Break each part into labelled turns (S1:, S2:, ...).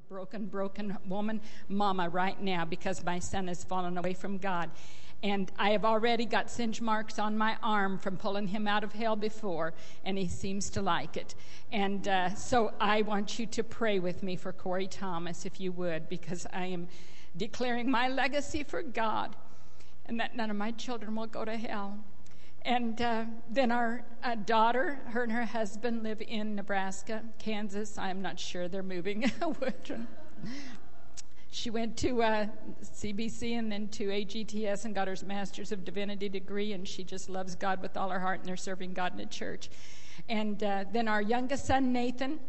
S1: broken woman mama right now because my son has fallen away from God. And I have already got singe marks on my arm from pulling him out of hell before, and he seems to like it. And so I want you to pray with me for Corey Thomas, if you would, because I am declaring my legacy for God, and that none of my children will go to hell. And then our daughter, her and her husband live in Nebraska, Kansas. I'm not sure they're moving. She went to CBC and then to AGTS and got her Master's of Divinity degree, and she just loves God with all her heart, and they're serving God in a church. And then our youngest son, Nathan,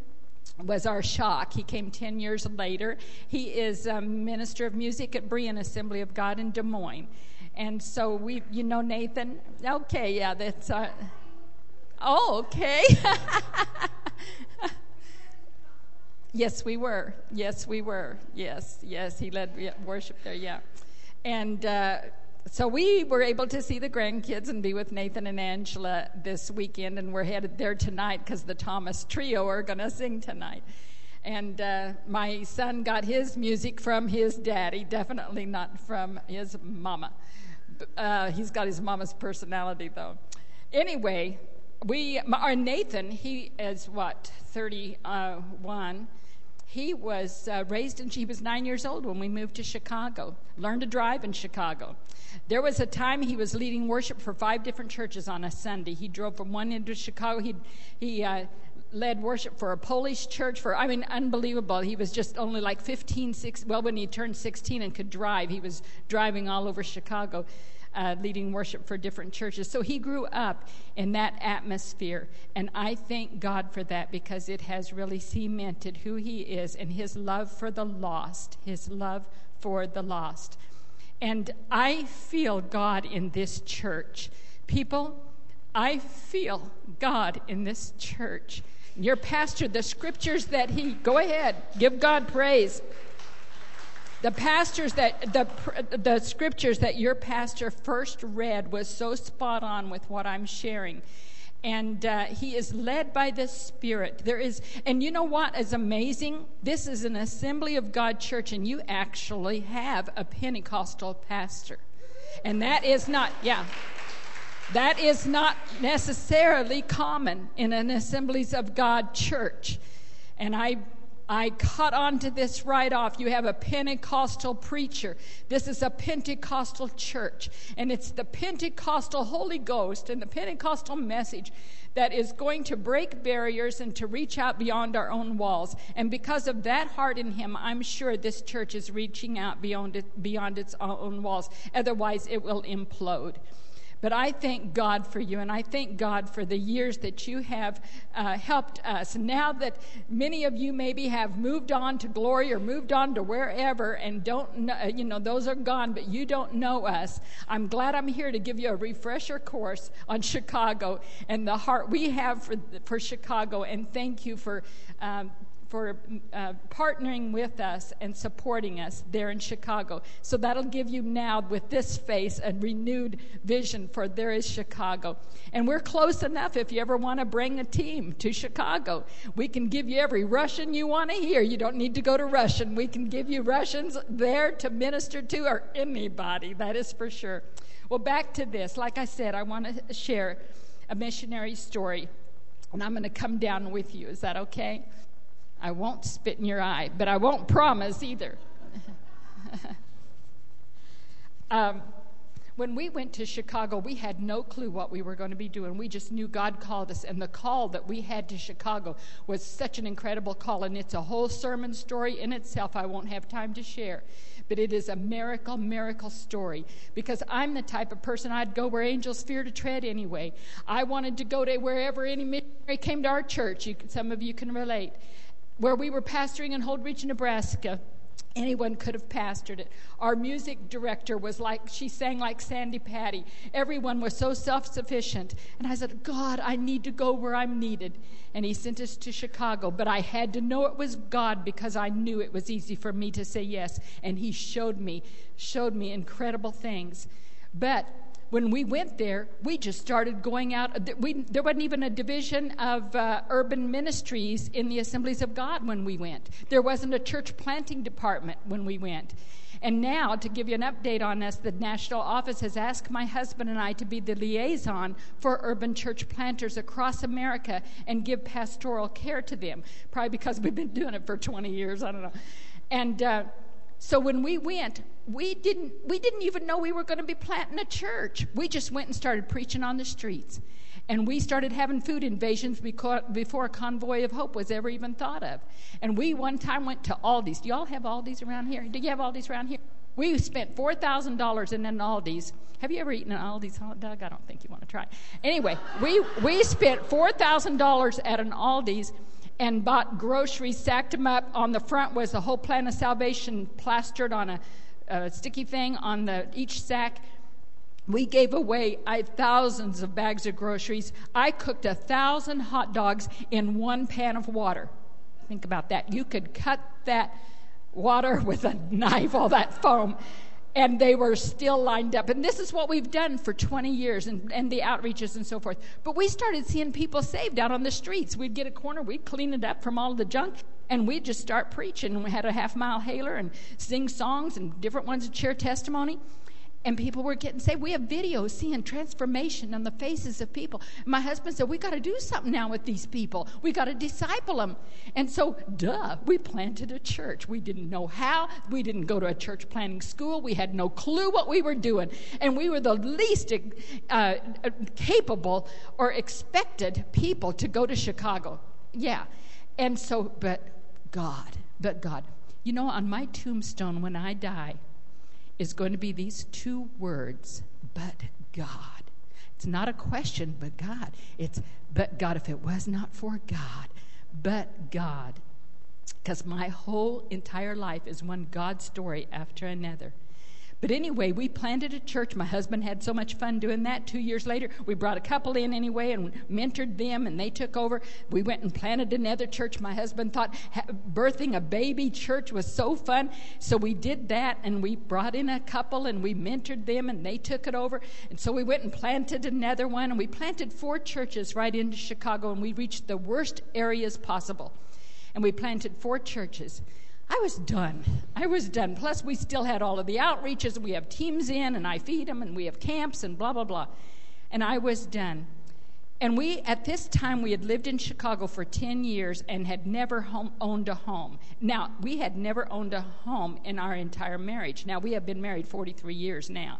S1: was our shock. He came 10 years later. He is a minister of music at Berean Assembly of God in Des Moines. And so you know Nathan? Okay, yeah, that's... oh, okay. Yes, we were. Yes, he led worship there, yeah. And so we were able to see the grandkids and be with Nathan and Angela this weekend, and we're headed there tonight because the Thomas Trio are going to sing tonight. And my son got his music from his daddy, definitely not from his mama. He's got his mama's personality, though. Anyway, our Nathan, he is, 31. He was raised he was 9 years old when we moved to Chicago, learned to drive in Chicago. There was a time he was leading worship for 5 different churches on a Sunday. He drove from one end of Chicago. He led worship for a Polish church unbelievable. He was just only like 15, 16. Well, when he turned 16 and could drive, he was driving all over Chicago, leading worship for different churches. So he grew up in that atmosphere, and I thank God for that because it has really cemented who he is and his love for the lost, And I feel God in this church. People, I feel God in this church. Your pastor, the scriptures that go ahead, give God praise. The scriptures that your pastor first read was so spot on with what I'm sharing. And he is led by the Spirit. And you know what is amazing? This is an Assembly of God church, and you actually have a Pentecostal pastor. And that is not necessarily common in an Assemblies of God church. And I caught on to this right off. You have a Pentecostal preacher. This is a Pentecostal church. And it's the Pentecostal Holy Ghost and the Pentecostal message that is going to break barriers and to reach out beyond our own walls. And because of that heart in him, I'm sure this church is reaching out beyond its own walls. Otherwise, it will implode. But I thank God for you, and I thank God for the years that you have helped us. Now that many of you maybe have moved on to glory or moved on to wherever and don't know, those are gone, but you don't know us. I'm glad I'm here to give you a refresher course on Chicago and the heart we have for Chicago, and thank you for partnering with us and supporting us there in Chicago. So that'll give you now, with this face, a renewed vision for there is Chicago. And we're close enough if you ever want to bring a team to Chicago. We can give you every Russian you want to hear. You don't need to go to Russian. We can give you Russians there to minister to, or anybody, that is for sure. Well, back to this. Like I said, I want to share a missionary story, and I'm going to come down with you. Is that okay? I won't spit in your eye, but I won't promise either. When we went to Chicago, we had no clue what we were going to be doing. We just knew God called us, and the call that we had to Chicago was such an incredible call, and it's a whole sermon story in itself I won't have time to share. But it is a miracle story, because I'm the type of person, I'd go where angels fear to tread anyway. I wanted to go to wherever any missionary came to our church. Some of you can relate. Where we were pastoring in Holdridge, Nebraska, anyone could have pastored it. Our music director was she sang like Sandy Patty. Everyone was so self-sufficient. And I said, God, I need to go where I'm needed. And he sent us to Chicago. But I had to know it was God, because I knew it was easy for me to say yes. And he showed me incredible things. But when we went there, we just started going out. There wasn't even a division of urban ministries in the Assemblies of God when we went. There wasn't a church planting department when we went. And now, to give you an update on us, the national office has asked my husband and I to be the liaison for urban church planters across America and give pastoral care to them, probably because we've been doing it for 20 years, I don't know. And so when we went, we didn't even know we were going to be planting a church. We just went and started preaching on the streets. And we started having food invasions before a convoy of hope was ever even thought of. And we one time went to Aldi's. Do y'all have Aldi's around here? Do you have Aldi's around here? We spent $4,000 in an Aldi's. Have you ever eaten an Aldi's hot dog? I don't think you want to try it. Anyway, we spent $4,000 at an Aldi's and bought groceries, stacked them up. On the front was the whole plan of salvation plastered on a sticky thing on each sack. We gave away thousands of bags of groceries. I cooked 1,000 hot dogs in one pan of water. Think about that. You could cut that water with a knife, all that foam, and they were still lined up. And this is what we've done for 20 years and the outreaches and so forth. But we started seeing people saved out on the streets. We'd get a corner, we'd clean it up from all the junk, and we'd just start preaching. And we had a half-mile hailer and sing songs and different ones to share testimony. And people were getting saved. We have videos seeing transformation on the faces of people. My husband said, we got to do something now with these people. We got to disciple them. And so, we planted a church. We didn't know how. We didn't go to a church planting school. We had no clue what we were doing. And we were the least capable or expected people to go to Chicago. Yeah. And so, but God. You know, on my tombstone when I die, is going to be these two words, but God. It's not a question, but God. It's, but God, if it was not for God, but God. Because my whole entire life is one God story after another. But anyway, we planted a church. My husband had so much fun doing that. 2 years later, we brought a couple in anyway and mentored them, and they took over. We went and planted another church. My husband thought birthing a baby church was so fun. So we did that, and we brought in a couple, and we mentored them, and they took it over. And so we went and planted another one, and we planted 4 churches right into Chicago, and we reached the worst areas possible. And we planted 4 churches. I was done. Plus, we still had all of the outreaches. We have teams in, and I feed them, and we have camps, and blah, blah, blah. And I was done. And at this time, we had lived in Chicago for 10 years and had never owned a home. Now, we had never owned a home in our entire marriage. Now, we have been married 43 years now.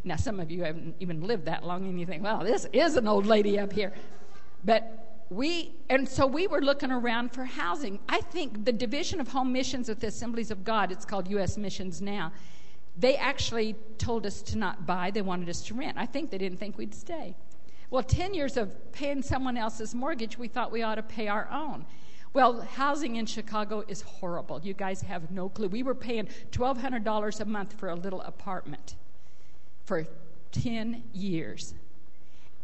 S1: Now, some of you haven't even lived that long, and you think, well, this is an old lady up here. But so we were looking around for housing. I think the Division of Home Missions at the Assemblies of God, it's called U.S. Missions now, they actually told us to not buy. They wanted us to rent. I think they didn't think we'd stay. Well, 10 years of paying someone else's mortgage, we thought we ought to pay our own. Well, housing in Chicago is horrible. You guys have no clue. We were paying $1,200 a month for a little apartment for 10 years.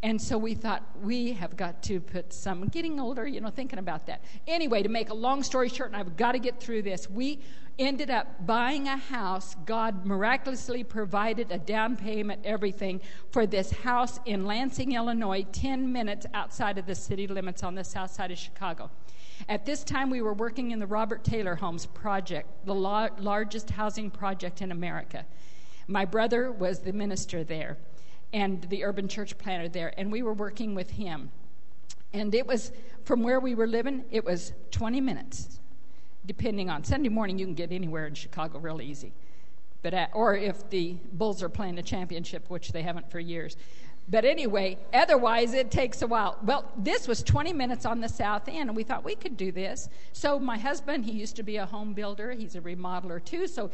S1: And so we thought, we have got to put some, getting older, thinking about that. Anyway, to make a long story short, and I've got to get through this, we ended up buying a house. God miraculously provided a down payment, everything, for this house in Lansing, Illinois, 10 minutes outside of the city limits on the south side of Chicago. At this time, we were working in the Robert Taylor Homes Project, the largest housing project in America. My brother was the minister there, and the urban church planter there, and we were working with him. And it was, from where we were living, it was 20 minutes, depending on Sunday morning. You can get anywhere in Chicago real easy, or if the Bulls are playing a championship, which they haven't for years. But anyway, otherwise it takes a while. Well, this was 20 minutes on the south end, and we thought we could do this. So my husband, he used to be a home builder. He's a remodeler too, so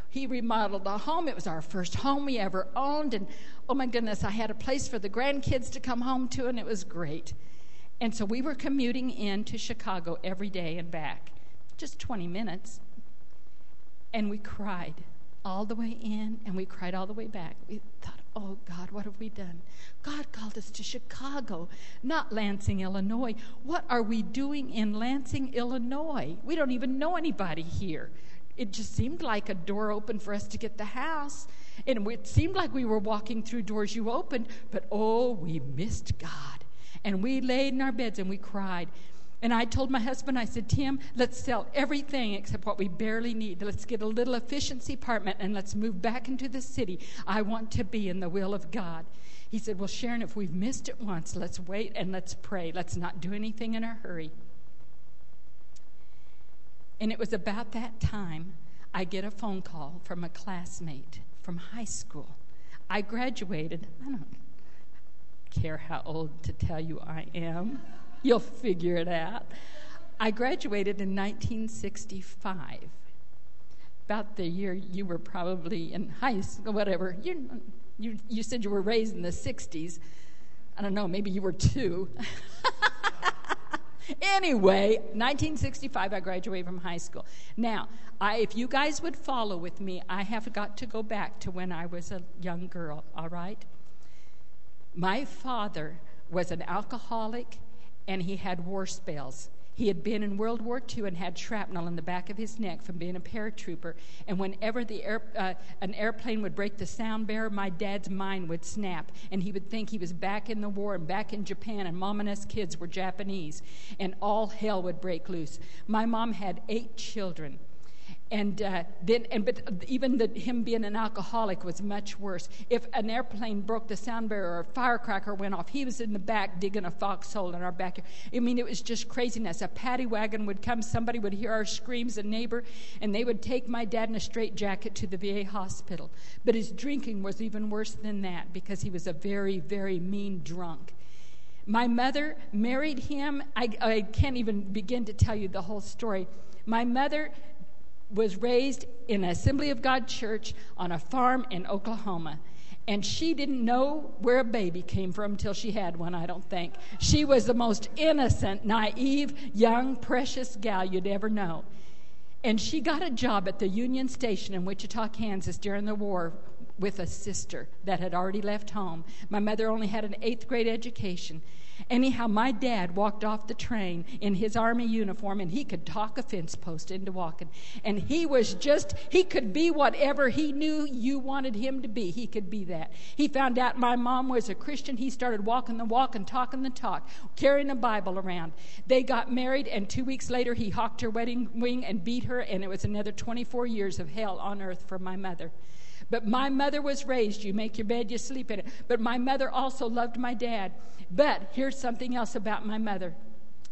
S1: he remodeled a home. It was our first home we ever owned, and oh my goodness, I had a place for the grandkids to come home to, and it was great. And so we were commuting into Chicago every day and back, just 20 minutes, and we cried all the way in, and we cried all the way back. We thought, oh God, what have we done? God called us to Chicago, not Lansing, Illinois. What are we doing in Lansing, Illinois? We don't even know anybody here. It just seemed like a door opened for us to get the house. And it seemed like we were walking through doors you opened, but we missed God. And we laid in our beds and we cried. And I told my husband, I said, Tim, let's sell everything except what we barely need. Let's get a little efficiency apartment and let's move back into the city. I want to be in the will of God. He said, well, Sharon, if we've missed it once, let's wait and let's pray. Let's not do anything in a hurry. And it was about that time I get a phone call from a classmate from high school. I graduated. I don't care how old to tell you I am. You'll figure it out. I graduated in 1965. About the year you were probably in high school, whatever. You said you were raised in the 60s. I don't know, maybe you were 2. Anyway, 1965, I graduated from high school. Now, if you guys would follow with me, I have got to go back to when I was a young girl, all right? My father was an alcoholic, and he had war spells. He had been in World War II and had shrapnel in the back of his neck from being a paratrooper. And whenever an airplane would break the sound barrier, my dad's mind would snap. And he would think he was back in the war and back in Japan, and Mom and us kids were Japanese. And all hell would break loose. My mom had 8 children. But even him being an alcoholic was much worse. If an airplane broke the sound barrier or a firecracker went off, he was in the back digging a foxhole in our backyard. I mean, it was just craziness. A paddy wagon would come, somebody would hear our screams, a neighbor, and they would take my dad in a straitjacket to the VA hospital. But his drinking was even worse than that because he was a very, very mean drunk. My mother married him. I can't even begin to tell you the whole story. My mother was raised in an Assembly of God church on a farm in Oklahoma. And she didn't know where a baby came from till she had one, I don't think. She was the most innocent, naive, young, precious gal you'd ever know. And she got a job at the Union Station in Wichita, Kansas during the war with a sister that had already left home. My mother only had an 8th grade education. Anyhow, my dad walked off the train in his Army uniform, and he could talk a fence post into walking. And he could be whatever he knew you wanted him to be. He could be that. He found out my mom was a Christian. He started walking the walk and talking the talk, carrying a Bible around. They got married, and 2 weeks later, he hawked her wedding ring and beat her, and it was another 24 years of hell on earth for my mother. But my mother was raised, you make your bed, you sleep in it. But my mother also loved my dad. But here's something else about my mother.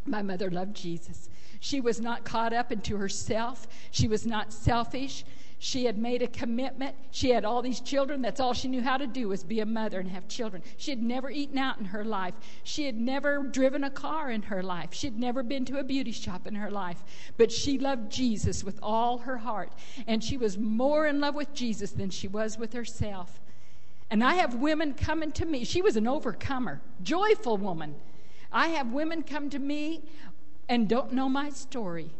S1: My mother loved Jesus. She was not caught up into herself. She was not selfish. She had made a commitment. She had all these children. That's all she knew how to do was be a mother and have children. She had never eaten out in her life. She had never driven a car in her life. She had never been to a beauty shop in her life. But she loved Jesus with all her heart. And she was more in love with Jesus than she was with herself. And I have women coming to me. She was an overcomer, joyful woman. I have women come to me and don't know my story.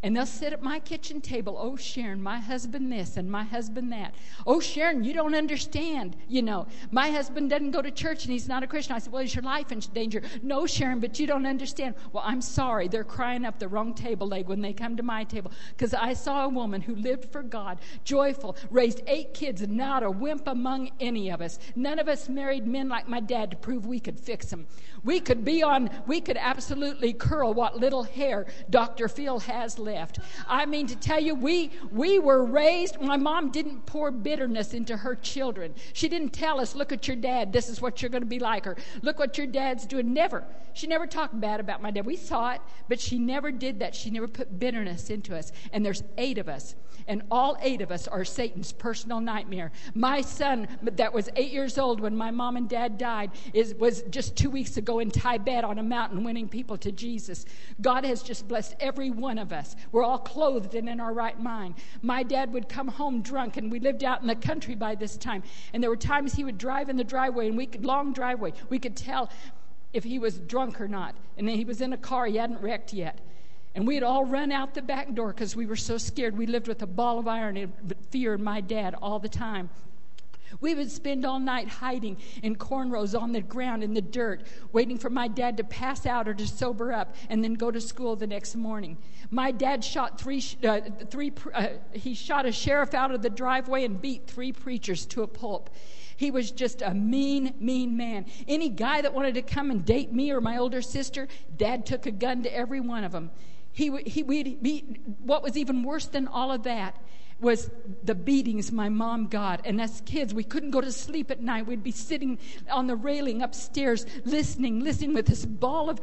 S1: And they'll sit at my kitchen table. Oh, Sharon, my husband this and my husband that. Oh, Sharon, you don't understand. You know, my husband doesn't go to church and he's not a Christian. I said, well, is your life in danger? No, Sharon, but you don't understand. Well, I'm sorry. They're crying up the wrong table leg when they come to my table. Because I saw a woman who lived for God, joyful, raised 8 kids, and not a wimp among any of us. None of us married men like my dad to prove we could fix them. We could absolutely curl what little hair Dr. Phil has left. I mean, to tell you, we were raised, my mom didn't pour bitterness into her children. She didn't tell us, look at your dad, this is what you're going to be like, or look what your dad's doing. Never. She never talked bad about my dad. We saw it, but she never did that. She never put bitterness into us. And there's 8 of us. And all 8 of us are Satan's personal nightmare. My son, that was 8 years old when my mom and dad died, was just 2 weeks ago in Tibet on a mountain winning people to Jesus. God has just blessed every one of us. We're all clothed and in our right mind. My dad would come home drunk, and we lived out in the country by this time. And there were times he would drive in the driveway, and long driveway, we could tell if he was drunk or not. And then he was in a car, he hadn't wrecked yet. And we'd all run out the back door because we were so scared. We lived with a ball of iron and fear in my dad all the time. We would spend all night hiding in cornrows on the ground in the dirt, waiting for my dad to pass out or to sober up, and then go to school the next morning. My dad shot he shot a sheriff out of the driveway and beat 3 preachers to a pulp. He was just a mean, mean man. Any guy that wanted to come and date me or my older sister, Dad took a gun to every one of them. What was even worse than all of that was the beatings my mom got. And as kids, we couldn't go to sleep at night. We'd be sitting on the railing upstairs, listening with this ball of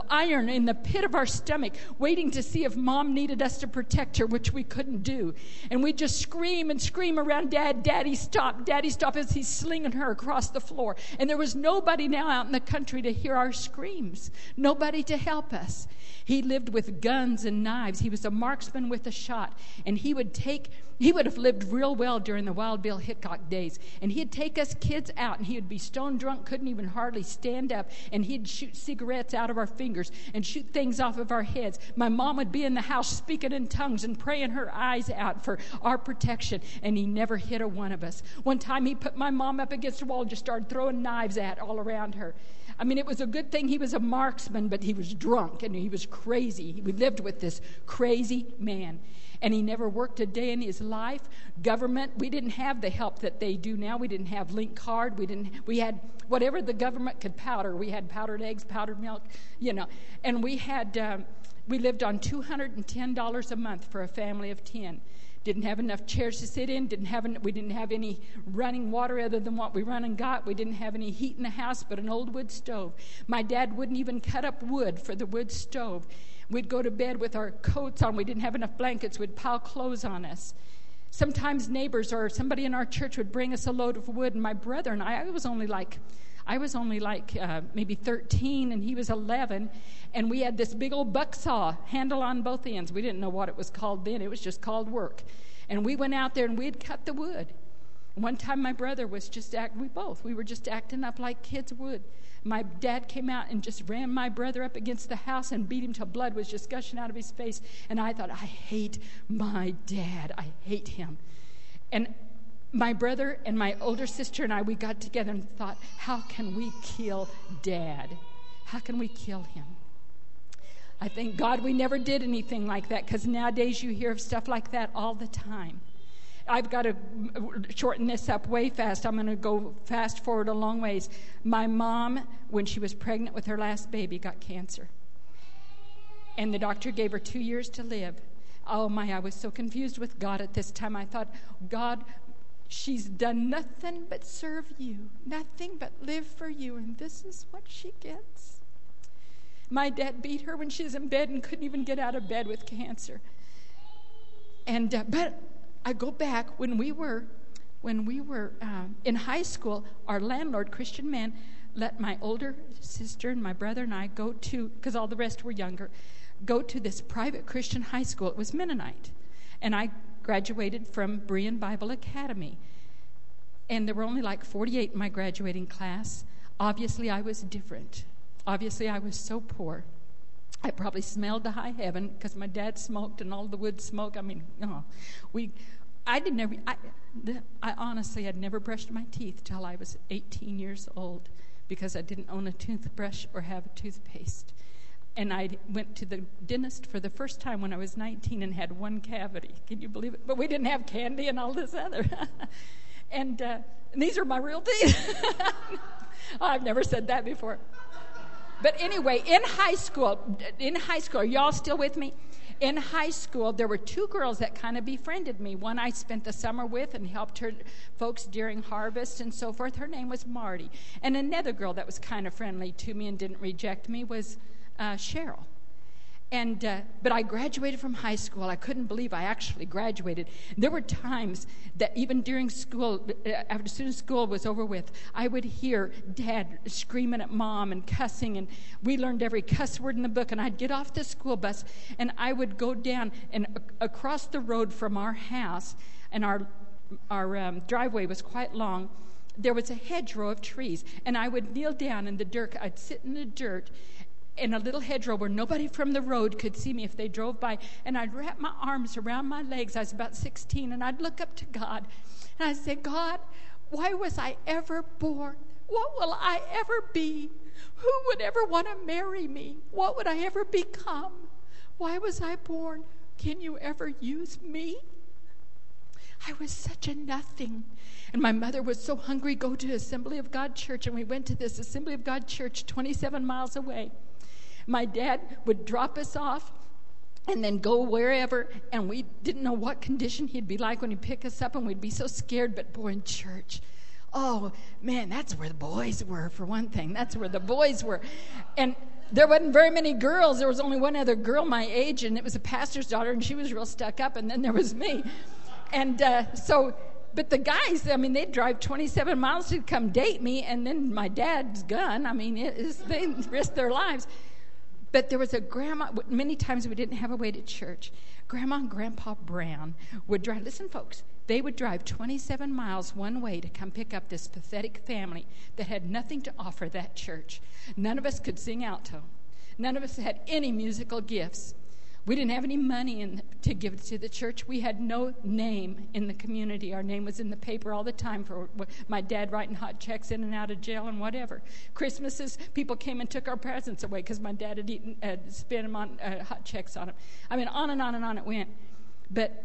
S1: iron in the pit of our stomach, waiting to see if Mom needed us to protect her, which we couldn't do. And we'd just scream and scream around Dad, Daddy, stop, as he's slinging her across the floor. And there was nobody now out in the country to hear our screams, nobody to help us. He lived with guns and knives. He was a marksman with a shot. And he would have lived real well during the Wild Bill Hickok days. And he'd take us kids out, and he would be stone drunk, couldn't even hardly stand up, and he'd shoot cigarettes out of our fingers and shoot things off of our heads. My mom would be in the house speaking in tongues and praying her eyes out for our protection, and he never hit a one of us. One time he put my mom up against a wall and just started throwing knives at all around her. I mean, it was a good thing he was a marksman, but he was drunk and he was crazy. We lived with this crazy man. And he never worked a day in his life. Government, we didn't have the help that they do now. We didn't have Link Card. We had whatever the government could powder. We had powdered eggs, powdered milk, And we lived on $210 a month for a family of 10. Didn't have enough chairs to sit in. We didn't have any running water other than what we run and got. We didn't have any heat in the house but an old wood stove. My dad wouldn't even cut up wood for the wood stove. We'd go to bed with our coats on. We didn't have enough blankets. We'd pile clothes on us. Sometimes neighbors or somebody in our church would bring us a load of wood, and my brother and I was only like maybe 13, and he was 11, and we had this big old buck saw, handle on both ends. We didn't know what it was called then. It was just called work. And we went out there, and we'd cut the wood. One time my brother was we were just acting up like kids would. My dad came out and just ran my brother up against the house and beat him till blood was just gushing out of his face. And I thought, I hate my dad. I hate him. And my brother and my older sister and we got together and thought, how can we kill Dad? How can we kill him? I thank God we never did anything like that, because nowadays you hear of stuff like that all the time. I've got to shorten this up way fast. I'm going to go fast forward a long ways. My mom, when she was pregnant with her last baby, got cancer. And the doctor gave her 2 years to live. Oh my, I was so confused with God at this time. I thought, God, she's done nothing but serve you, nothing but live for you, and this is what she gets. My dad beat her when she was in bed and couldn't even get out of bed with cancer. And but I go back when we were in high school. Our landlord, Christian man, let my older sister and my brother and I go to, because all the rest were younger, go to this private Christian high school. It was Mennonite, and I graduated from Berean Bible Academy. And there were only like 48 in my graduating class. Obviously, I was different. Obviously, I was so poor. I probably smelled to high heaven because my dad smoked and all the wood smoke. I mean, I honestly had never brushed my teeth till I was 18 years old because I didn't own a toothbrush or have a toothpaste. And I went to the dentist for the first time when I was 19 and had one cavity. Can you believe it? But we didn't have candy and all this other. And these are my real teeth. I've never said that before. But anyway, in high school, are y'all still with me? In high school, there were 2 girls that kind of befriended me. One I spent the summer with and helped her folks during harvest and so forth. Her name was Marty. And another girl that was kind of friendly to me and didn't reject me was Sharon. And but I graduated from high school. I couldn't believe I actually graduated. There were times that even during school, as soon as school was over with, I would hear Dad screaming at Mom and cussing, and we learned every cuss word in the book. And I'd get off the school bus, and I would go down and across the road from our house, and our driveway was quite long. There was a hedgerow of trees, and I would kneel down in the dirt. I'd sit in the dirt in a little hedgerow where nobody from the road could see me if they drove by, and I'd wrap my arms around my legs. I was about 16, and I'd look up to God, and I'd say, God, Why was I ever born? What will I ever be? Who would ever want to marry me? What would I ever become? Why was I born? Can you ever use me? I was such a nothing. And my mother was so hungry, go to Assembly of God Church. And we went to this Assembly of God Church 27 miles away. My dad would drop us off and then go wherever. And we didn't know what condition he'd be like when he'd pick us up. And we'd be so scared. But boy, in church, oh, man, that's where the boys were, for one thing. That's where the boys were. And there wasn't very many girls. There was only one other girl my age, and it was a pastor's daughter, and she was real stuck up. And then there was me. And but the guys, they'd drive 27 miles to come date me, and then my dad's gun, they risked their lives. But there was a grandma, many times we didn't have a way to church. Grandma and Grandpa Brown would drive, listen folks, they would drive 27 miles one way to come pick up this pathetic family that had nothing to offer that church. None of us could sing alto. None of us had any musical gifts. We didn't have any money to give to the church. We had no name in the community. Our name was in the paper all the time for my dad writing hot checks in and out of jail and whatever. Christmases, people came and took our presents away because my dad had spent them on hot checks on them. On and on and on it went. But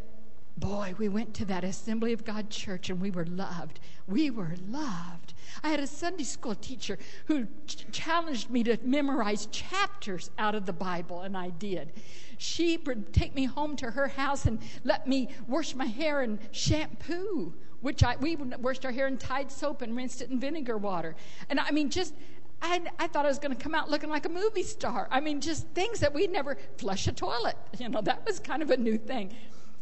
S1: boy, we went to that Assembly of God Church and we were loved. We were loved. I had a Sunday school teacher who challenged me to memorize chapters out of the Bible, and I did. She would take me home to her house and let me wash my hair in shampoo, we washed our hair in Tide soap and rinsed it in vinegar water. And I thought I was going to come out looking like a movie star. Just things that we'd never flush a toilet. That was kind of a new thing.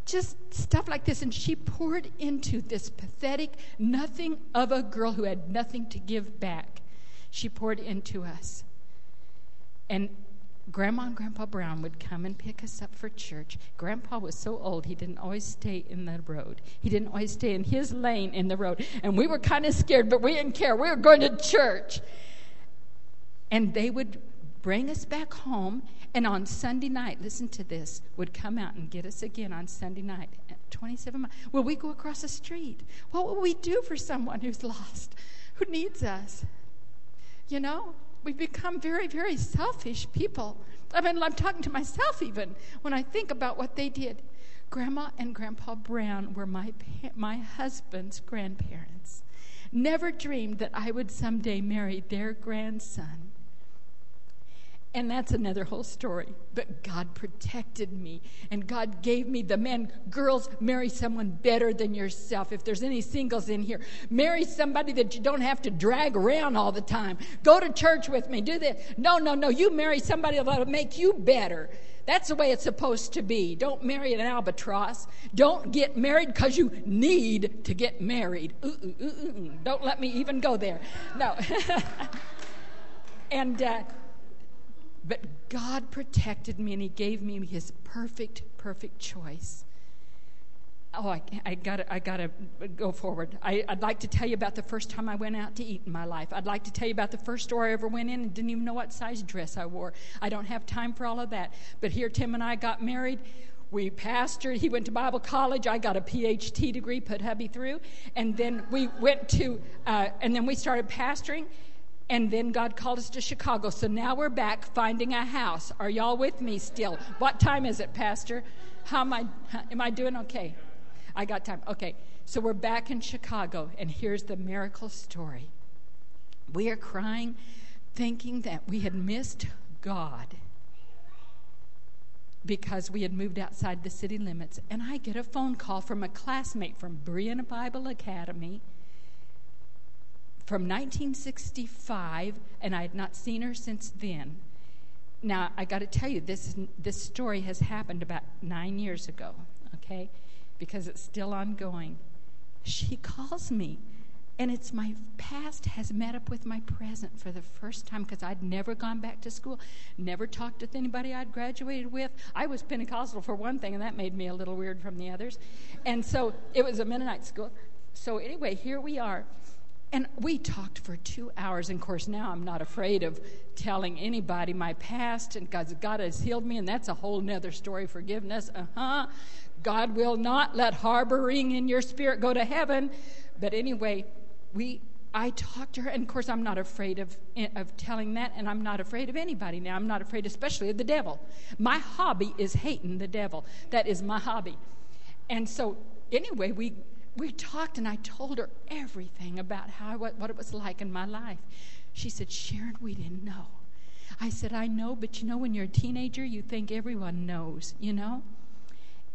S1: Just stuff like this. And she poured into this pathetic nothing of a girl who had nothing to give back. She poured into us. And Grandma and Grandpa Brown would come and pick us up for church. Grandpa was so old, he didn't always stay in the road. He didn't always stay in his lane in the road. And we were kind of scared, but we didn't care. We were going to church. And they would bring us back home. And on Sunday night, listen to this, would come out and get us again on Sunday night at 27 miles. Will we go across the street? What will we do for someone who's lost, who needs us? We've become very, very selfish people. I'm talking to myself even when I think about what they did. Grandma and Grandpa Brown were my husband's grandparents. Never dreamed that I would someday marry their grandson. And that's another whole story. But God protected me. And God gave me the men. Girls, marry someone better than yourself. If there's any singles in here, marry somebody that you don't have to drag around all the time. Go to church with me. Do this. No. You marry somebody that'll make you better. That's the way it's supposed to be. Don't marry an albatross. Don't get married because you need to get married. Don't let me even go there. No. But God protected me, and He gave me His perfect choice. Oh, I gotta go forward. I'd like to tell you about the first time I went out to eat in my life. I'd like to tell you about the first store I ever went in and didn't even know what size dress I wore. I don't have time for all of that. But here, Tim and I got married. We pastored. He went to Bible college. I got a PhD degree, put hubby through, and then we went to, and then we started pastoring. And then God called us to Chicago. So now we're back finding a house. Are y'all with me still? What time is it, Pastor? Am I doing okay? I got time. Okay. So we're back in Chicago, and here's the miracle story. We are crying, thinking that we had missed God because we had moved outside the city limits. And I get a phone call from a classmate from Brianna Bible Academy from 1965, and I had not seen her since then. Now, I got to tell you, this story has happened about 9 years ago, okay, because it's still ongoing. She calls me, and it's my past has met up with my present for the first time because I'd never gone back to school, never talked with anybody I'd graduated with. I was Pentecostal for one thing, and that made me a little weird from the others. And so it was a Mennonite school. So anyway, here we are. And we talked for 2 hours. And, of course, now I'm not afraid of telling anybody my past. And God has healed me, and that's a whole nother story, forgiveness. God will not let harboring in your spirit go to heaven. But anyway, I talked to her, and of course I'm not afraid of telling that, and I'm not afraid of anybody now. I'm not afraid especially of the devil. My hobby is hating the devil. That is my hobby. And so anyway, we talked, and I told her everything about what it was like in my life. She said, Sharon, we didn't know. I said, I know, but when you're a teenager, you think everyone knows,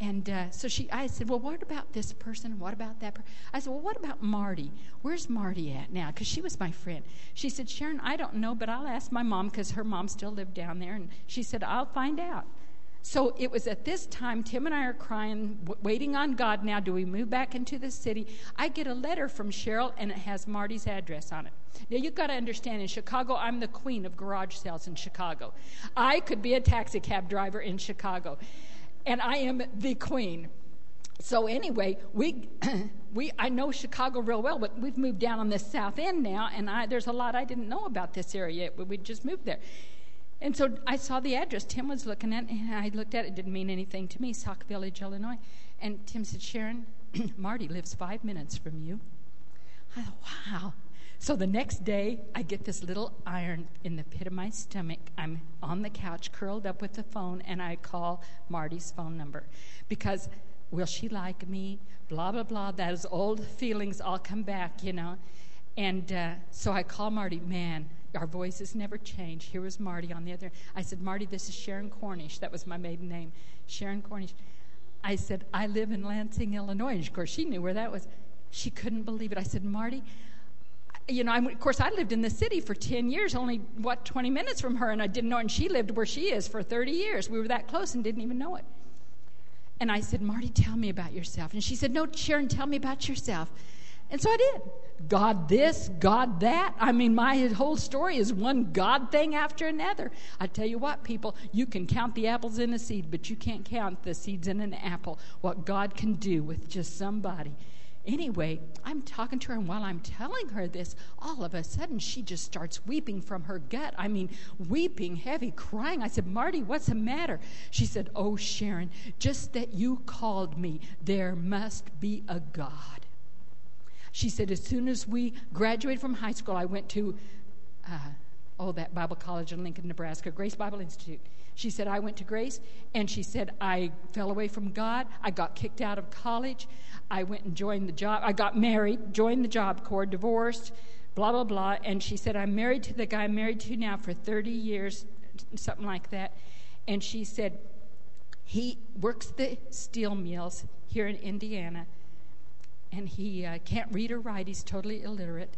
S1: And so I said, well, what about this person? What about that person? I said, well, what about Marty? Where's Marty at now? Because she was my friend. She said, Sharon, I don't know, but I'll ask my mom, because her mom still lived down there. And she said, I'll find out. So it was at this time, Tim and I are crying, waiting on God now. Do we move back into the city? I get a letter from Cheryl, and it has Marty's address on it. Now, you've got to understand, in Chicago, I'm the queen of garage sales in Chicago. I could be a taxi cab driver in Chicago, and I am the queen. So anyway, I know Chicago real well, but we've moved down on this south end now, and there's a lot I didn't know about this area. We just moved there. And so I saw the address Tim was looking at, and I looked at it. It didn't mean anything to me, Sauk Village, Illinois. And Tim said, Sharon, Marty lives 5 minutes from you. I thought, wow. So the next day, I get this little iron in the pit of my stomach. I'm on the couch, curled up with the phone, and I call Marty's phone number. Because, will she like me? Blah, blah, blah. Those old feelings all come back, And so I call Marty. Man, our voices never change. Here was Marty on the other. I said, Marty, this is Sharon Cornish. That was my maiden name, Sharon Cornish. I said, I live in Lansing, Illinois. And of course, she knew where that was. She couldn't believe it. I said, Marty, of course, I lived in the city for 10 years, only, 20 minutes from her, and I didn't know, and she lived where she is for 30 years. We were that close and didn't even know it. And I said, Marty, tell me about yourself. And she said, no, Sharon, tell me about yourself. And so I did. God this, God that. I mean, my whole story is one God thing after another. I tell you what, people, you can count the apples in a seed, but you can't count the seeds in an apple, what God can do with just somebody. Anyway, I'm talking to her, and while I'm telling her this, all of a sudden she just starts weeping from her gut. I mean, weeping, heavy, crying. I said, Marty, what's the matter? She said, oh, Sharon, just that you called me, there must be a God. She said, as soon as we graduated from high school, I went to, that Bible college in Lincoln, Nebraska, Grace Bible Institute. She said, I went to Grace, and she said, I fell away from God. I got kicked out of college. I went and joined the job. I got married, joined the Job Corps, divorced, blah, blah, blah. And she said, I'm married to the guy I'm married to now for 30 years, something like that. And she said, he works the steel mills here in Indiana, and he can't read or write. He's totally illiterate.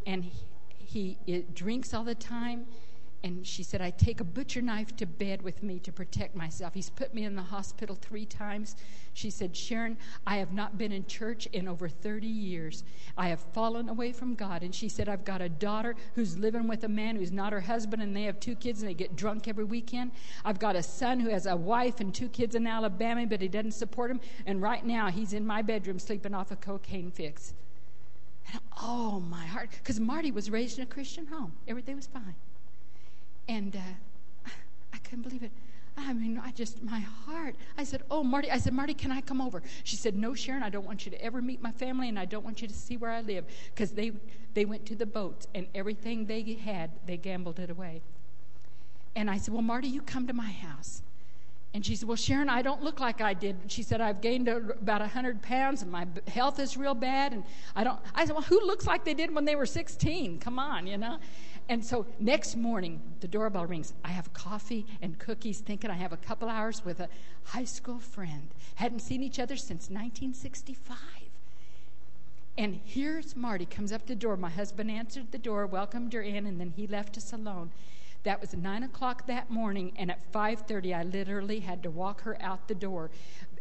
S1: And he drinks all the time. And she said, I take a butcher knife to bed with me to protect myself. He's put me in the hospital 3 times. She said, Sharon, I have not been in church in over 30 years. I have fallen away from God. And she said, I've got a daughter who's living with a man who's not her husband, and they have 2 kids, and they get drunk every weekend. I've got a son who has a wife and 2 kids in Alabama, but he doesn't support him. And right now, he's in my bedroom sleeping off a cocaine fix. And oh, my heart. Because Marty was raised in a Christian home. Everything was fine. And I couldn't believe it. I mean, my heart. I said, Marty, can I come over? She said, no, Sharon, I don't want you to ever meet my family, and I don't want you to see where I live. Because they went to the boats, and everything they had, they gambled it away. And I said, well, Marty, you come to my house. And she said, well, Sharon, I don't look like I did. She said, I've gained about 100 pounds, and my health is real bad. And I said, well, who looks like they did when they were 16? Come on, And so next morning, the doorbell rings. I have coffee and cookies, thinking I have a couple hours with a high school friend. Hadn't seen each other since 1965. And here's Marty, comes up the door. My husband answered the door, welcomed her in, and then he left us alone. That was 9 o'clock that morning, and at 5:30, I literally had to walk her out the door.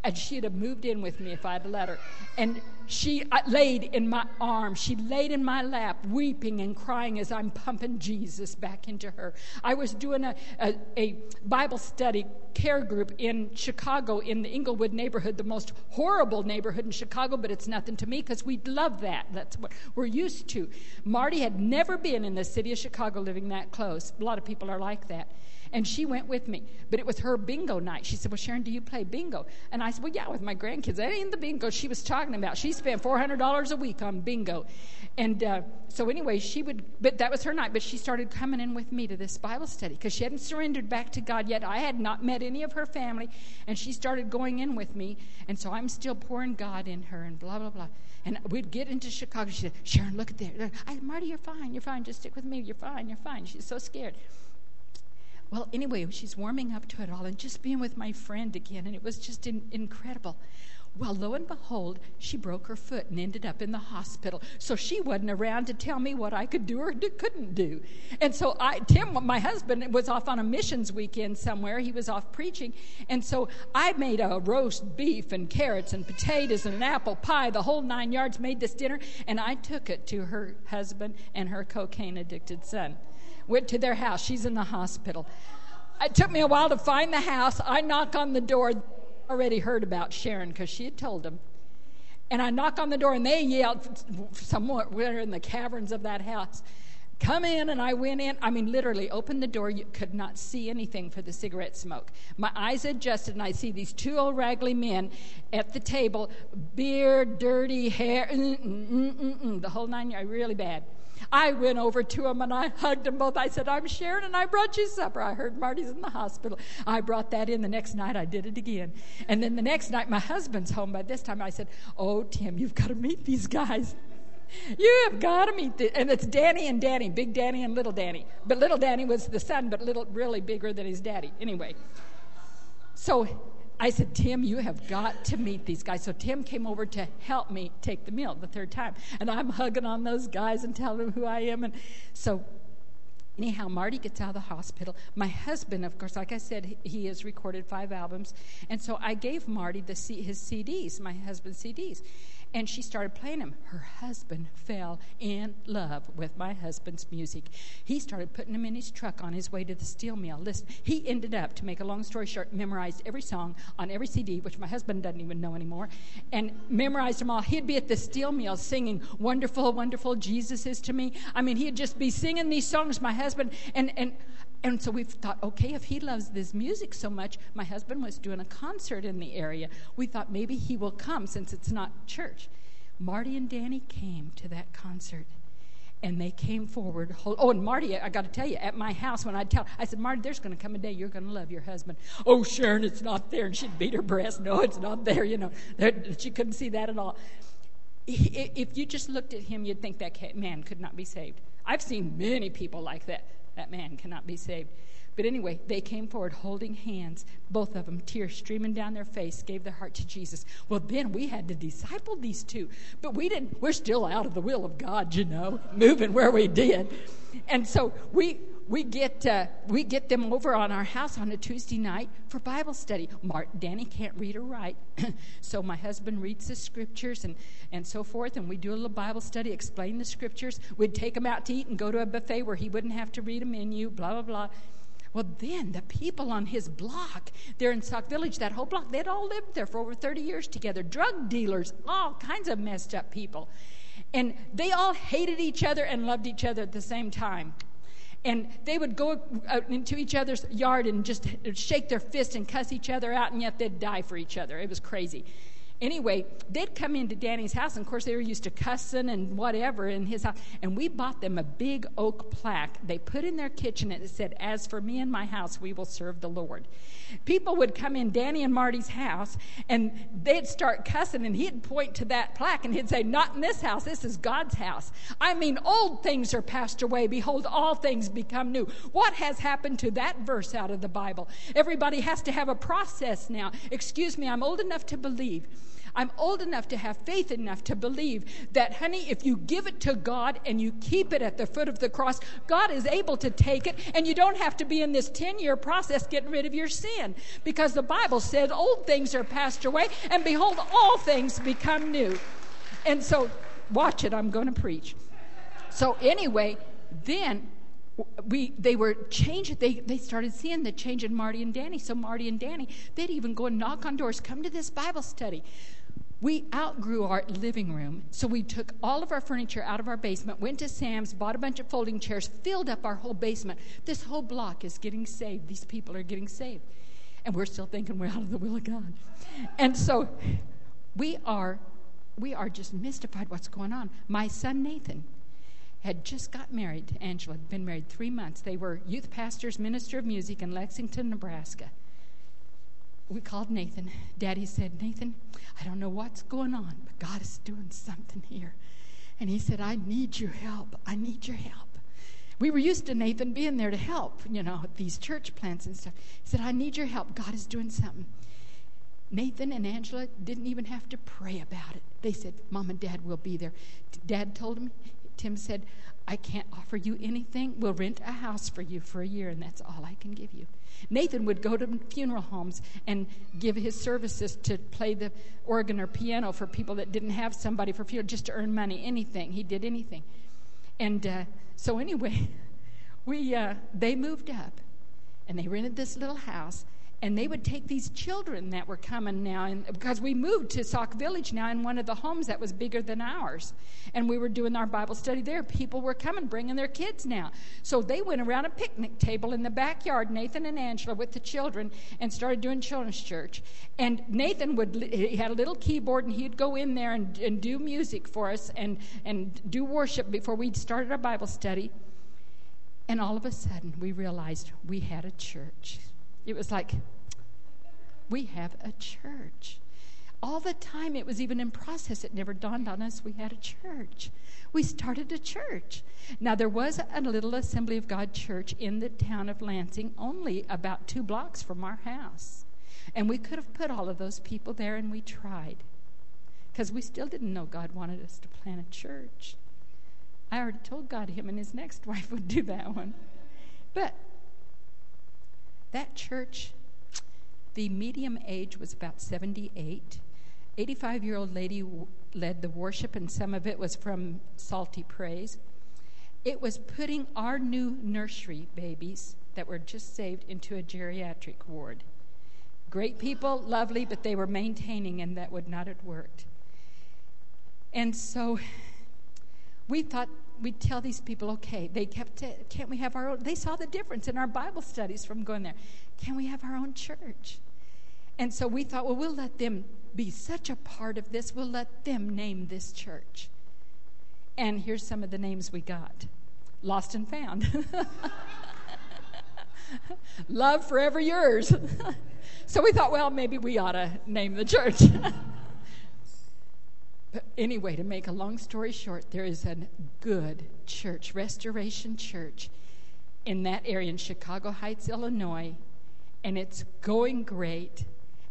S1: And she'd have moved in with me if I'd let her. And she laid in my arms. She laid in my lap, weeping and crying as I'm pumping Jesus back into her. I was doing a Bible study care group in Chicago in the Inglewood neighborhood, the most horrible neighborhood in Chicago, but it's nothing to me because we love that. That's what we're used to. Marty had never been in the city of Chicago living that close. A lot of people are like that. And she went with me. But it was her bingo night. She said, well, Sharon, do you play bingo? And I said, well, yeah, with my grandkids. That ain't the bingo she was talking about. She spent $400 a week on bingo. And so anyway, but that was her night. But she started coming in with me to this Bible study because she hadn't surrendered back to God yet. I had not met any of her family. And she started going in with me. And so I'm still pouring God in her and blah, blah, blah. And we'd get into Chicago. She said, Sharon, look at there. I said, Marty, you're fine. You're fine. Just stick with me. You're fine. You're fine. She's so scared. Well, anyway, she's warming up to it all and just being with my friend again. And it was just incredible. Well, lo and behold, she broke her foot and ended up in the hospital. So she wasn't around to tell me what I could do or couldn't do. And so Tim, my husband, was off on a missions weekend somewhere. He was off preaching. And so I made a roast beef and carrots and potatoes and an apple pie, the whole 9 yards, made this dinner. And I took it to her husband and her cocaine-addicted son. Went to their house. She's in the hospital. It took me a while to find the house. I knock on the door. Already heard about Sharon because she had told them. And I knock on the door and they yelled somewhere in the caverns of that house, come in. And I went in. I mean, literally opened the door. You could not see anything for the cigarette smoke. My eyes adjusted and I see these two old raggedy men at the table, beard, dirty hair, the whole 9 yards, really bad. I went over to them and I hugged them both. I said, I'm Sharon and I brought you supper. I heard Marty's in the hospital. I brought that in. The next night I did it again. And then the next night my husband's home. By this time I said, oh, Tim, you've got to meet these guys. You have got to meet this. And it's Danny and Danny, Big Danny and Little Danny. But Little Danny was the son, but really bigger than his daddy. Anyway, so I said, Tim, you have got to meet these guys. So Tim came over to help me take the meal the third time. And I'm hugging on those guys and telling them who I am. And so anyhow, Marty gets out of the hospital. My husband, of course, like I said, he has recorded 5 albums. And so I gave Marty his CDs, my husband's CDs. And she started playing them. Her husband fell in love with my husband's music. He started putting them in his truck on his way to the steel mill. Listen, he ended up, to make a long story short, memorized every song on every CD, which my husband doesn't even know anymore, and memorized them all. He'd be at the steel mill singing, wonderful, wonderful Jesus is to me. I mean, he'd just be singing these songs, my husband, and so we thought, okay, if he loves this music so much, my husband was doing a concert in the area. We thought maybe he will come since it's not church. Marty and Danny came to that concert, and they came forward. Oh, and Marty, I got to tell you, at my house, when I said, Marty, there's going to come a day you're going to love your husband. Oh, Sharon, it's not there. And she'd beat her breast. No, it's not there. You know, she couldn't see that at all. If you just looked at him, you'd think that man could not be saved. I've seen many people like that. That man cannot be saved. But anyway, they came forward holding hands, both of them, tears streaming down their face, gave their heart to Jesus. Well, then we had to disciple these two. But we're still out of the will of God, you know, moving where we did. And so we get them over on our house on a Tuesday night for Bible study. Danny can't read or write, so my husband reads the scriptures and so forth, and we do a little Bible study, explain the scriptures. We'd take him out to eat and go to a buffet where he wouldn't have to read a menu, blah, blah, blah. Well, then the people on his block, there in Sauk Village, that whole block, they'd all lived there for over 30 years together. Drug dealers, all kinds of messed up people. And they all hated each other and loved each other at the same time. And they would go out into each other's yard and just shake their fists and cuss each other out, and yet they'd die for each other. It was crazy. Anyway, they'd come into Danny's house, and of course they were used to cussing and whatever in his house. And we bought them a big oak plaque. They put in their kitchen, and it said, "As for me and my house, we will serve the Lord." People would come in Danny and Marty's house, and they'd start cussing, and he'd point to that plaque, and he'd say, "Not in this house. This is God's house. I mean, old things are passed away. Behold, all things become new." What has happened to that verse out of the Bible? Everybody has to have a process now. Excuse me, I'm old enough to believe. I'm old enough to have faith enough to believe that, honey, if you give it to God and you keep it at the foot of the cross, God is able to take it, and you don't have to be in this 10-year process getting rid of your sin, because the Bible says old things are passed away, and behold, all things become new. And so, watch it, I'm going to preach. So anyway, then they were changed. They started seeing the change in Marty and Danny. So Marty and Danny, they'd even go and knock on doors, come to this Bible study. We outgrew our living room, so we took all of our furniture out of our basement, went to Sam's, bought a bunch of folding chairs, filled up our whole basement. This whole block is getting saved. These people are getting saved. And we're still thinking we're out of the will of God. And so we are just mystified what's going on. My son Nathan had just got married to Angela, had been married 3 months. They were youth pastors, minister of music in Lexington, Nebraska. We called Nathan. Daddy said, Nathan, I don't know what's going on, but God is doing something here. And he said, I need your help. I need your help. We were used to Nathan being there to help, these church plants and stuff. He said, I need your help. God is doing something. Nathan and Angela didn't even have to pray about it. They said, Mom and Dad will be there. Dad told him, Tim said, I can't offer you anything. We'll rent a house for you for a year, and that's all I can give you. Nathan would go to funeral homes and give his services to play the organ or piano for people that didn't have somebody for funeral, just to earn money, anything. He did anything. And so anyway, they moved up, and they rented this little house, and they would take these children that were coming now, and because we moved to Sauk Village now in one of the homes that was bigger than ours, and we were doing our Bible study there. People were coming, bringing their kids now. So they went around a picnic table in the backyard, Nathan and Angela with the children, and started doing children's church. And Nathan he had a little keyboard, and he'd go in there and do music for us and do worship before we started our Bible study. And all of a sudden, we realized we had a church. It was like, we have a church. All the time it was even in process. It never dawned on us we had a church. We started a church. Now, there was a little Assembly of God church in the town of Lansing, only about 2 blocks from our house. And we could have put all of those people there, and we tried. Because we still didn't know God wanted us to plant a church. I already told God him and his next wife would do that one. But that church, the medium age was about 78. 85-year-old lady led the worship, and some of it was from Salty Praise. It was putting our new nursery babies that were just saved into a geriatric ward. Great people, lovely, but they were maintaining, and that would not have worked. And so we thought we'd tell these people, okay, can't we have our own? They saw the difference in our Bible studies from going there. Can we have our own church? And so we thought, well, we'll let them be such a part of this. We'll let them name this church. And here's some of the names we got. Lost and Found. Love Forever Yours. So we thought, well, maybe we ought to name the church. But anyway, to make a long story short, there is a good church, Restoration Church, in that area in Chicago Heights, Illinois, and it's going great.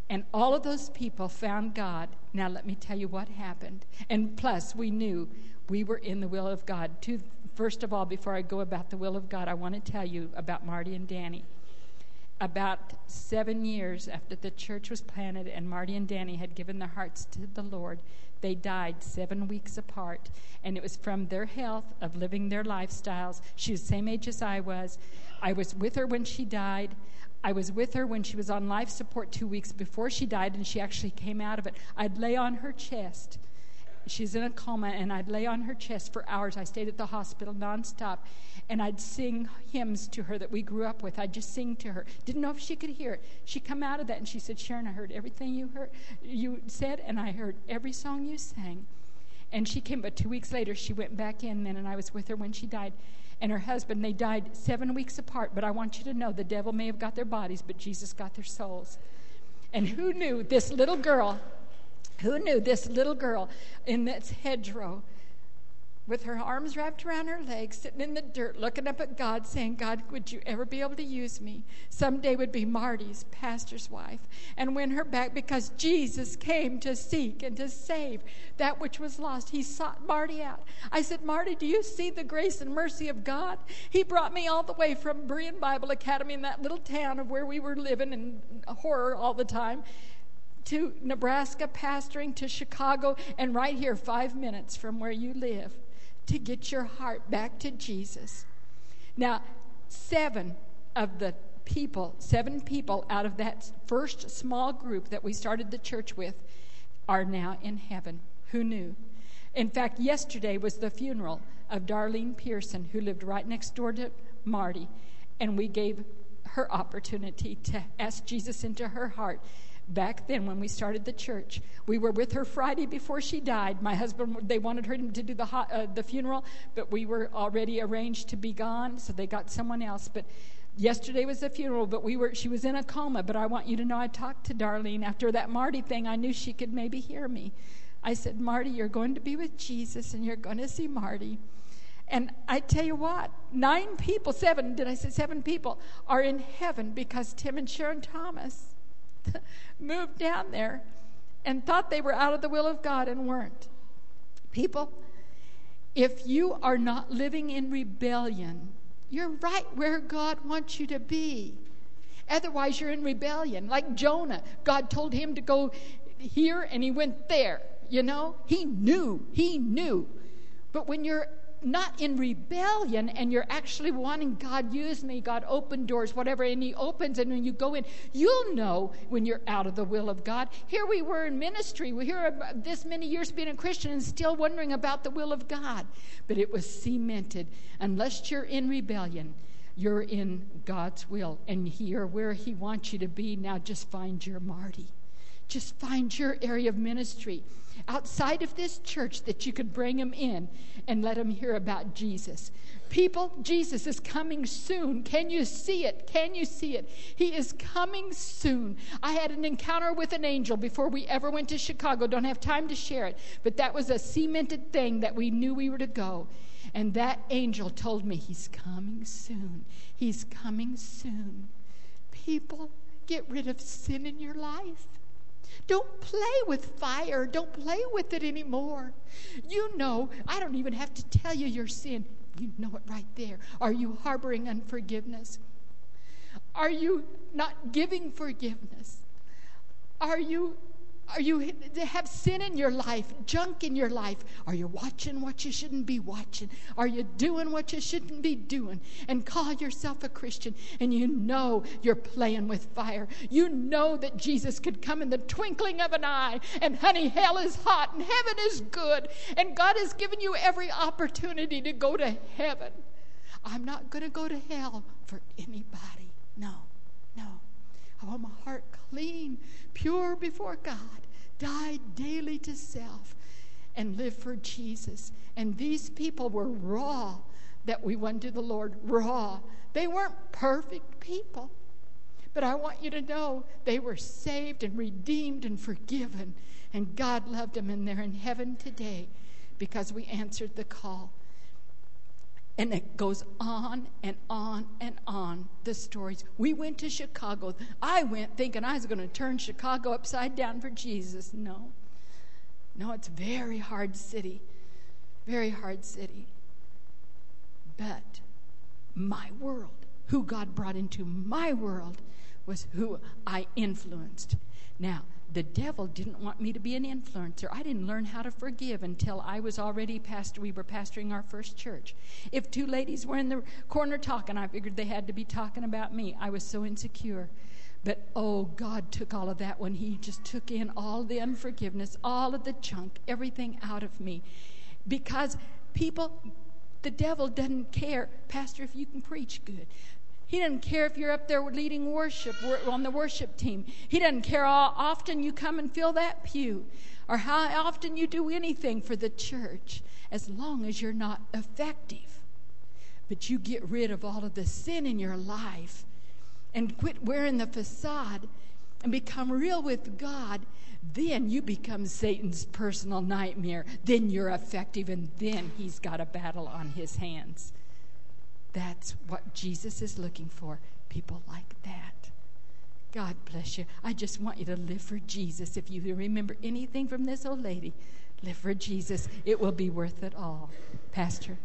S1: And all of those people found God. Now, let me tell you what happened. And plus, we knew we were in the will of God. First of all, before I go about the will of God, I want to tell you about Marty and Danny. About 7 years after the church was planted and Marty and Danny had given their hearts to the Lord, they died 7 weeks apart. And it was from their health of living their lifestyles. She was the same age as I was. I was with her when she died. I was with her when she was on life support 2 weeks before she died, and she actually came out of it. I'd lay on her chest. She's in a coma, and I'd lay on her chest for hours. I stayed at the hospital nonstop, and I'd sing hymns to her that we grew up with. I'd just sing to her. Didn't know if she could hear it. She come out of that, and she said, Sharon, I heard everything you said, and I heard every song you sang. And she came, but 2 weeks later, she went back in then, and I was with her when she died. And her husband, they died 7 weeks apart. But I want you to know, the devil may have got their bodies, but Jesus got their souls. And who knew this little girl in this hedgerow with her arms wrapped around her legs, sitting in the dirt, looking up at God, saying, God, would you ever be able to use me? Someday would be Marty's pastor's wife, and win her back, because Jesus came to seek and to save that which was lost. He sought Marty out. I said, Marty, do you see the grace and mercy of God? He brought me all the way from Berean Bible Academy in that little town of where we were living in horror all the time, to Nebraska pastoring, to Chicago, and right here 5 minutes from where you live, to get your heart back to Jesus. Now, 7 people out of that first small group that we started the church with are now in heaven. Who knew? In fact, yesterday was the funeral of Darlene Pearson, who lived right next door to Marty, and we gave her opportunity to ask Jesus into her heart. Back then, when we started the church, we were with her Friday before she died. My husband, they wanted her to do the funeral, but we were already arranged to be gone, so they got someone else. But yesterday was the funeral, but she was in a coma. But I want you to know, I talked to Darlene after that Marty thing. I knew she could maybe hear me. I said, Marty, you're going to be with Jesus, and you're going to see Marty. And I tell you what, 7 people are in heaven because Tim and Sharon Thomas moved down there and thought they were out of the will of God and weren't. People, if you are not living in rebellion, you're right where God wants you to be. Otherwise, you're in rebellion. Like Jonah, God told him to go here and he went there. You know, he knew. But when you're not in rebellion and you're actually wanting God, use me, God, open doors, whatever, and he opens, and when you go in, you'll know when you're out of the will of God. Here we were in ministry. We're here this many years being a Christian and still wondering about the will of God. But it was cemented. Unless you're in rebellion, you're in God's will, and you're where he wants you to be. Now just find your Marty. Just find your area of ministry outside of this church that you could bring them in and let them hear about Jesus. People, Jesus is coming soon. Can you see it? Can you see it? He is coming soon. I had an encounter with an angel before we ever went to Chicago. Don't have time to share it, but that was a cemented thing that we knew we were to go. And that angel told me he's coming soon. He's coming soon. People, get rid of sin in your life. Don't play with fire. Don't play with it anymore. You know, I don't even have to tell you your sin. You know it right there. Are you harboring unforgiveness? Are you not giving forgiveness? Are you have sin in your life, junk in your life? Are you watching what you shouldn't be watching? Are you doing what you shouldn't be doing? And call yourself a Christian, and you know you're playing with fire. You know that Jesus could come in the twinkling of an eye, and honey, hell is hot and heaven is good, and God has given you every opportunity to go to heaven. I'm not going to go to hell for anybody. No. I want my heart clean, pure before God, die daily to self, and live for Jesus. And these people were raw that we went to the Lord, raw. They weren't perfect people, but I want you to know they were saved and redeemed and forgiven, and God loved them, and they're in heaven today because we answered the call. And it goes on and on and on, the stories. We went to Chicago. I went thinking I was going to turn Chicago upside down for Jesus. No, it's a very hard city. Very hard city. But my world, who God brought into my world, was who I influenced. Now, the devil didn't want me to be an influencer. I didn't learn how to forgive until I was already we were pastoring our first church. If 2 ladies were in the corner talking, I figured they had to be talking about me. I was so insecure. But, God took all of that when he just took in all the unforgiveness, all of the junk, everything out of me. Because people, the devil doesn't care, Pastor, if you can preach good. He doesn't care if you're up there leading worship on the worship team. He doesn't care how often you come and fill that pew or how often you do anything for the church, as long as you're not effective. But you get rid of all of the sin in your life and quit wearing the facade and become real with God, then you become Satan's personal nightmare. Then you're effective, and then he's got a battle on his hands. That's what Jesus is looking for, people like that. God bless you. I just want you to live for Jesus. If you remember anything from this old lady, live for Jesus. It will be worth it all. Pastor.